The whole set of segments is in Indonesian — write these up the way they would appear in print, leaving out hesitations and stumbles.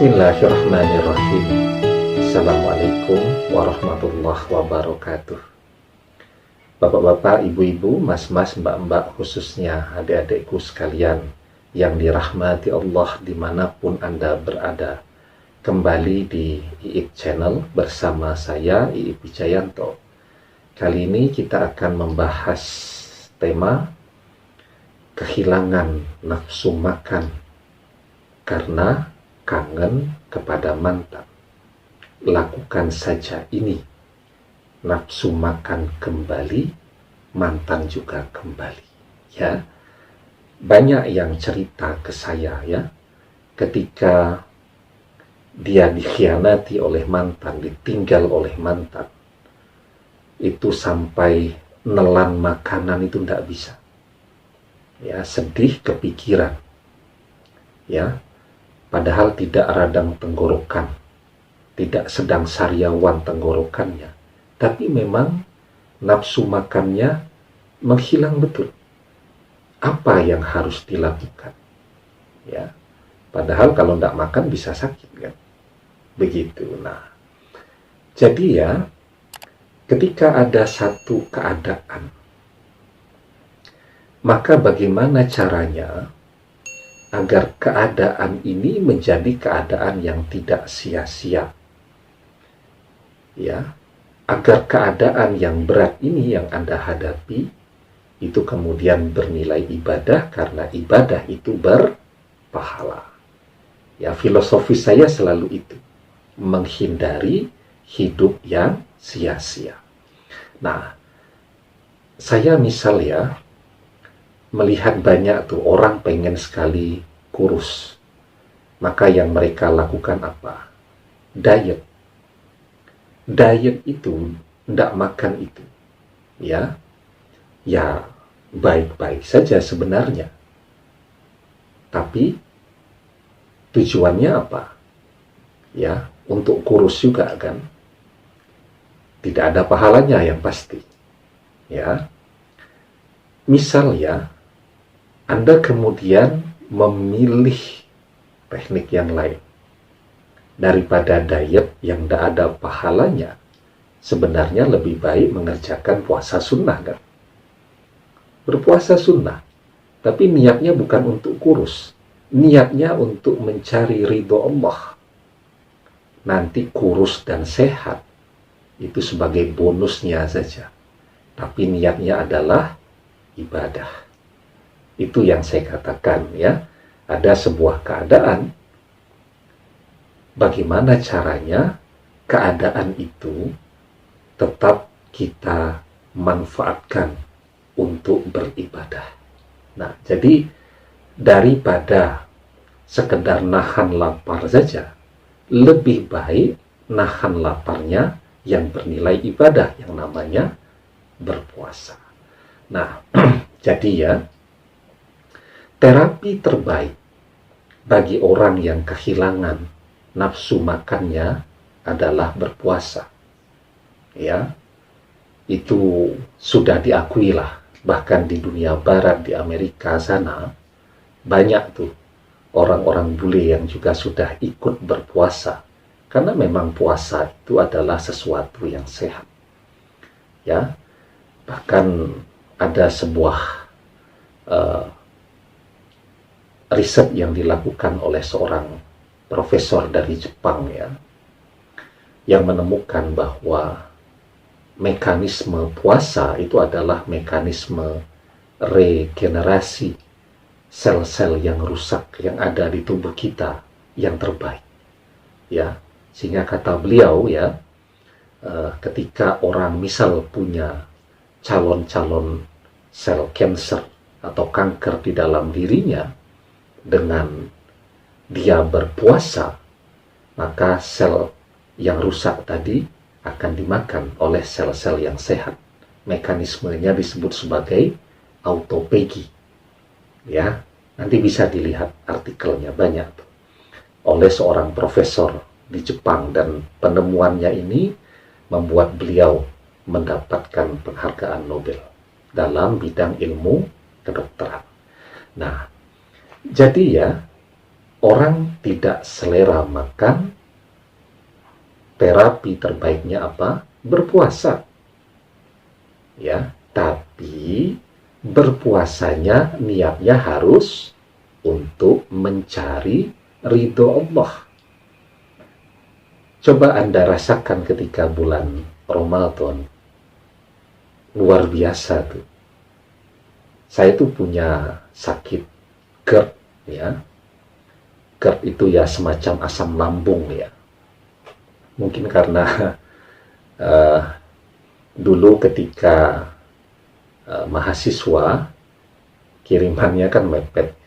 Bismillahirrahmanirrahim. Assalamualaikum warahmatullahi wabarakatuh. Bapak-bapak, ibu-ibu, mas-mas, mbak-mbak, khususnya adik-adikku sekalian yang dirahmati Allah dimanapun Anda berada. Kembali di Iip Channel bersama saya, Iip Wijayanto. Kali ini kita akan membahas tema kehilangan nafsu makan karena kangen kepada mantan. Lakukan saja ini, nafsu makan kembali, mantan juga kembali. Ya, banyak yang cerita ke saya ya, ketika dia dikhianati oleh mantan, ditinggal oleh mantan, itu sampai nelan makanan itu tidak bisa. Ya, sedih, kepikiran. Ya, padahal tidak radang tenggorokan, tidak sedang sariawan tenggorokannya, tapi memang nafsu makannya menghilang betul. Apa yang harus dilakukan? Ya, padahal kalau tidak makan bisa sakit kan? Begitu. Nah, jadi ya, ketika ada satu keadaan, maka bagaimana caranya agar keadaan ini menjadi keadaan yang tidak sia-sia. Ya, agar keadaan yang berat ini yang Anda hadapi itu kemudian bernilai ibadah, karena ibadah itu berpahala. Ya, filosofi saya selalu itu, menghindari hidup yang sia-sia. Nah, saya misal ya, melihat banyak tuh orang pengen sekali kurus. Maka yang mereka lakukan apa? Diet. Diet itu, tidak makan itu. Ya, ya baik-baik saja sebenarnya. Tapi tujuannya apa? Ya, untuk kurus juga kan? Tidak ada pahalanya yang pasti. Ya, misal ya, Anda kemudian memilih teknik yang lain daripada diet yang tidak ada pahalanya. Sebenarnya lebih baik mengerjakan puasa sunnah kan? Berpuasa sunnah, tapi niatnya bukan untuk kurus, niatnya untuk mencari ridho Allah. Nanti kurus dan sehat itu sebagai bonusnya saja, tapi niatnya adalah ibadah. Itu yang saya katakan ya, ada sebuah keadaan, bagaimana caranya keadaan itu tetap kita manfaatkan untuk beribadah. Nah, jadi daripada sekedar nahan lapar saja, lebih baik nahan laparnya yang bernilai ibadah, yang namanya berpuasa. Nah, jadi ya, terapi terbaik bagi orang yang kehilangan nafsu makannya adalah berpuasa. Ya, itu sudah diakui lah, bahkan di dunia barat, di Amerika sana, banyak tuh orang-orang bule yang juga sudah ikut berpuasa, karena memang puasa itu adalah sesuatu yang sehat. Ya, bahkan ada sebuah riset yang dilakukan oleh seorang profesor dari Jepang ya, yang menemukan bahwa mekanisme puasa itu adalah mekanisme regenerasi sel-sel yang rusak yang ada di tubuh kita yang terbaik. Ya, sehingga kata beliau ya, ketika orang misal punya calon-calon sel kanker atau kanker di dalam dirinya, dengan dia berpuasa, maka sel yang rusak tadi akan dimakan oleh sel-sel yang sehat. Mekanismenya disebut sebagai autophagy. Ya, nanti bisa dilihat artikelnya banyak tuh, oleh seorang profesor di Jepang, dan penemuannya ini membuat beliau mendapatkan penghargaan Nobel dalam bidang ilmu kedokteran. Nah, jadi ya, orang tidak selera makan, terapi terbaiknya apa? Berpuasa. Ya, tapi berpuasanya niatnya harus untuk mencari ridho Allah. Coba Anda rasakan ketika bulan Ramadan. Luar biasa tuh. Saya tuh punya sakit GERD ya. GERD itu ya semacam asam lambung ya. Mungkin karena dulu ketika mahasiswa kirimannya kan mepet.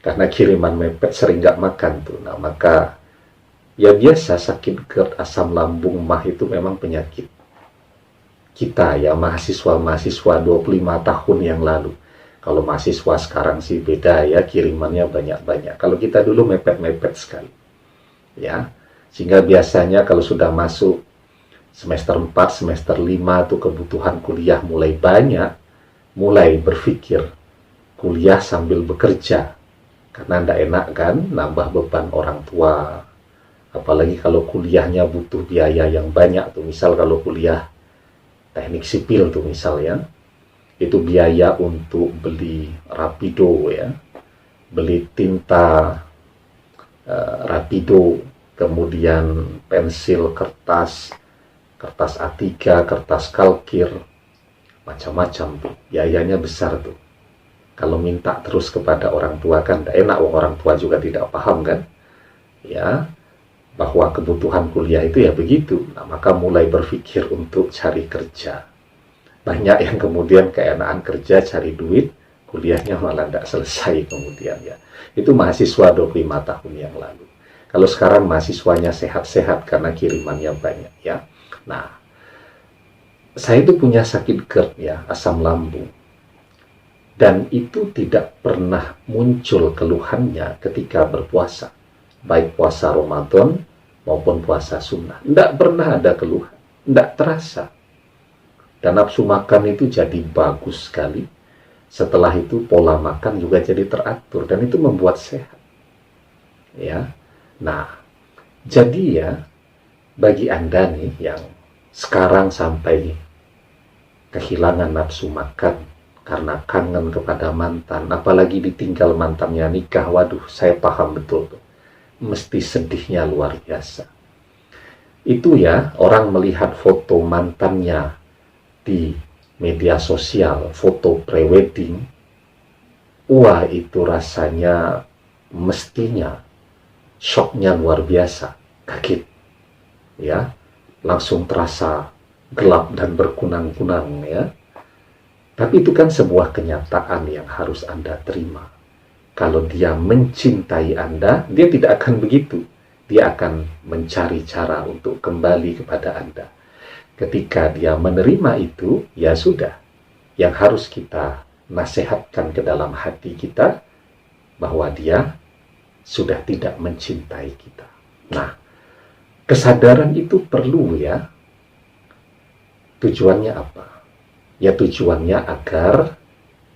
Karena kiriman mepet sering nggak makan tuh. Nah, maka ya biasa sakit GERD asam lambung mah itu memang penyakit kita ya, mahasiswa-mahasiswa 25 tahun yang lalu. Kalau mahasiswa sekarang sih beda ya, kirimannya banyak-banyak. Kalau kita dulu mepet-mepet sekali. Ya. Sehingga biasanya kalau sudah masuk semester 4, semester 5 tuh kebutuhan kuliah mulai banyak, mulai berpikir kuliah sambil bekerja. Karena tidak enak kan nambah beban orang tua. Apalagi kalau kuliahnya butuh biaya yang banyak tuh. Misal kalau kuliah teknik sipil tuh misalnya, itu biaya untuk beli rapido ya, beli tinta rapido, kemudian pensil, kertas A3, kertas kalkir, macam-macam tuh, biayanya besar tuh. Kalau minta terus kepada orang tua kan tidak enak, orang tua juga tidak paham kan, ya, bahwa kebutuhan kuliah itu ya begitu. Nah, maka mulai berpikir untuk cari kerja. Banyak yang kemudian keenaan kerja, cari duit, kuliahnya malah tidak selesai kemudian ya. Itu mahasiswa 25 tahun yang lalu. Kalau sekarang mahasiswanya sehat-sehat karena kirimannya banyak ya. Nah, saya itu punya sakit GERD ya, asam lambung. Dan itu tidak pernah muncul keluhannya ketika berpuasa. Baik puasa Ramadan maupun puasa sunnah. Tidak pernah ada keluhan, tidak terasa. Dan nafsu makan itu jadi bagus sekali. Setelah itu pola makan juga jadi teratur dan itu membuat sehat. Ya. Nah, jadi ya bagi Anda nih yang sekarang sampai kehilangan nafsu makan karena kangen kepada mantan, apalagi ditinggal mantannya nikah, waduh, saya paham betul tuh. Mesti sedihnya luar biasa. Itu ya, orang melihat foto mantannya di media sosial, foto prewedding, wah itu rasanya mestinya shocknya luar biasa, kaget, ya, langsung terasa gelap dan berkunang-kunang ya. Tapi itu kan sebuah kenyataan yang harus Anda terima. Kalau dia mencintai Anda, dia tidak akan begitu. Dia akan mencari cara untuk kembali kepada Anda. Ketika dia menerima itu, ya sudah. Yang harus kita nasihatkan ke dalam hati kita, bahwa dia sudah tidak mencintai kita. Nah, kesadaran itu perlu ya. Tujuannya apa? Ya tujuannya agar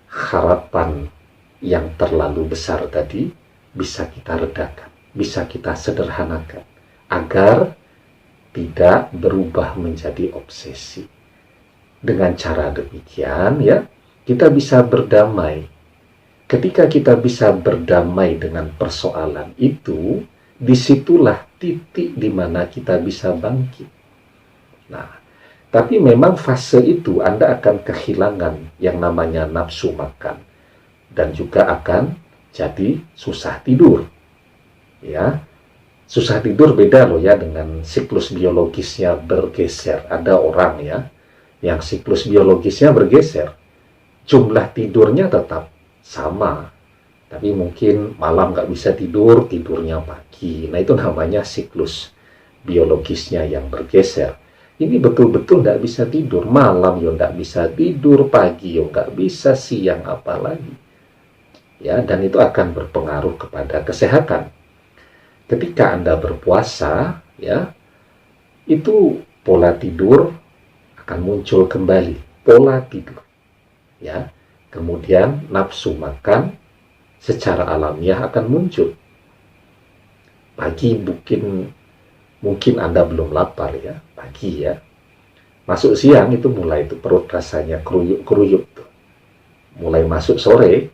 harapan yang terlalu besar tadi bisa kita redakan, bisa kita sederhanakan, agar tidak berubah menjadi obsesi. Dengan cara demikian ya, kita bisa berdamai. Ketika kita bisa berdamai dengan persoalan itu, disitulah titik di mana kita bisa bangkit. Nah, tapi memang fase itu Anda akan kehilangan yang namanya nafsu makan. Dan juga akan jadi susah tidur. Ya, susah tidur beda loh ya dengan siklus biologisnya bergeser. Ada orang ya, yang siklus biologisnya bergeser. Jumlah tidurnya tetap sama. Tapi mungkin malam nggak bisa tidur, tidurnya pagi. Nah itu namanya siklus biologisnya yang bergeser. Ini betul-betul nggak bisa tidur. Malam ya nggak bisa tidur, pagi ya nggak bisa, siang apalagi. Ya, dan itu akan berpengaruh kepada kesehatan. Ketika Anda berpuasa, ya, itu pola tidur akan muncul kembali. Pola tidur. Ya. Kemudian nafsu makan secara alamiah akan muncul. Pagi mungkin Anda belum lapar ya, pagi ya. Masuk siang itu mulai itu perut rasanya keruyuk-keruyuk tuh. Mulai masuk sore,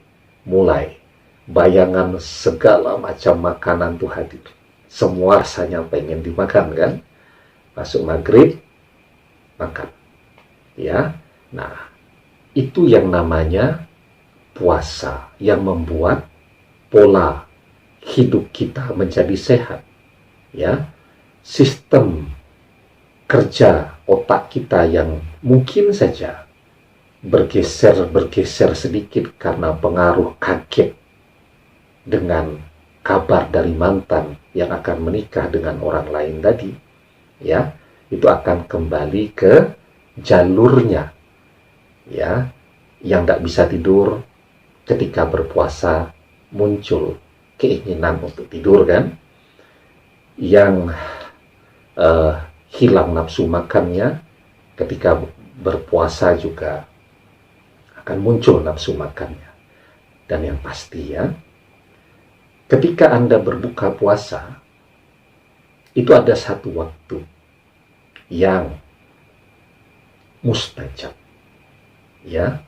mulai bayangan segala macam makanan tuh hadir. Semua rasanya pengen dimakan kan. Masuk maghrib, makan. Ya, nah itu yang namanya puasa yang membuat pola hidup kita menjadi sehat. Ya, sistem kerja otak kita yang mungkin saja bergeser sedikit karena pengaruh kaget dengan kabar dari mantan yang akan menikah dengan orang lain tadi, ya, itu akan kembali ke jalurnya, ya, yang tidak bisa tidur ketika berpuasa muncul keinginan untuk tidur kan, yang hilang nafsu makannya ketika berpuasa juga akan muncul nafsu makannya. Dan yang pasti ya, ketika Anda berbuka puasa, itu ada satu waktu yang mustajab. Ya.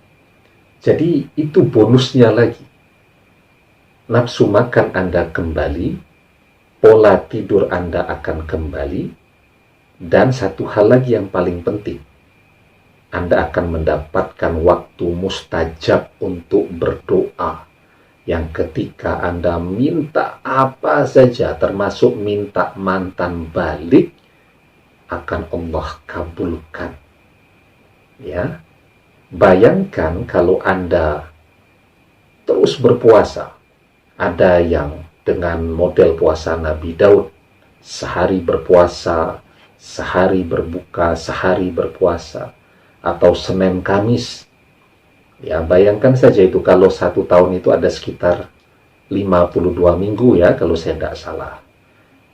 Jadi itu bonusnya lagi. Nafsu makan Anda kembali, pola tidur Anda akan kembali, dan satu hal lagi yang paling penting, Anda akan mendapatkan waktu mustajab untuk berdoa, yang ketika Anda minta apa saja, termasuk minta mantan balik, akan Allah kabulkan. Ya, bayangkan kalau Anda terus berpuasa. Ada yang dengan model puasa Nabi Daud, sehari berpuasa, sehari berbuka, sehari berpuasa, atau Senin Kamis. Ya, bayangkan saja itu kalau 1 tahun itu ada sekitar 52 minggu ya, kalau saya tidak salah.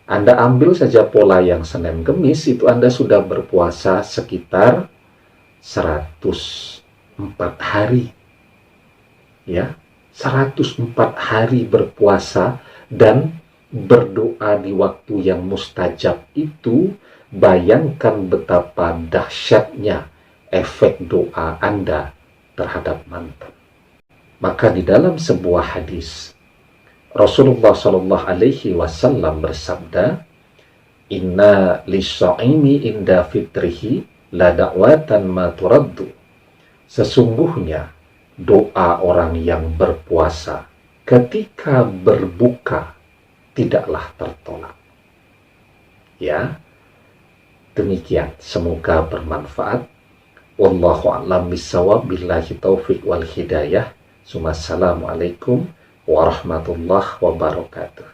Anda ambil saja pola yang Senin Kamis, itu Anda sudah berpuasa sekitar 104 hari. Ya, 104 hari berpuasa dan berdoa di waktu yang mustajab itu. Bayangkan betapa dahsyatnya efek doa Anda terhadap mantan. Maka di dalam sebuah hadis, Rasulullah Shallallahu Alaihi Wasallam bersabda, "Inna lisya'imi inda fitrihi la da'watan ma turaddu." Sesungguhnya doa orang yang berpuasa ketika berbuka tidaklah tertolak. Ya, demikian. Semoga bermanfaat. Wallahu a'lam bishawab. Billahi taufik wal hidayah. Assalamualaikum warahmatullahi wabarakatuh.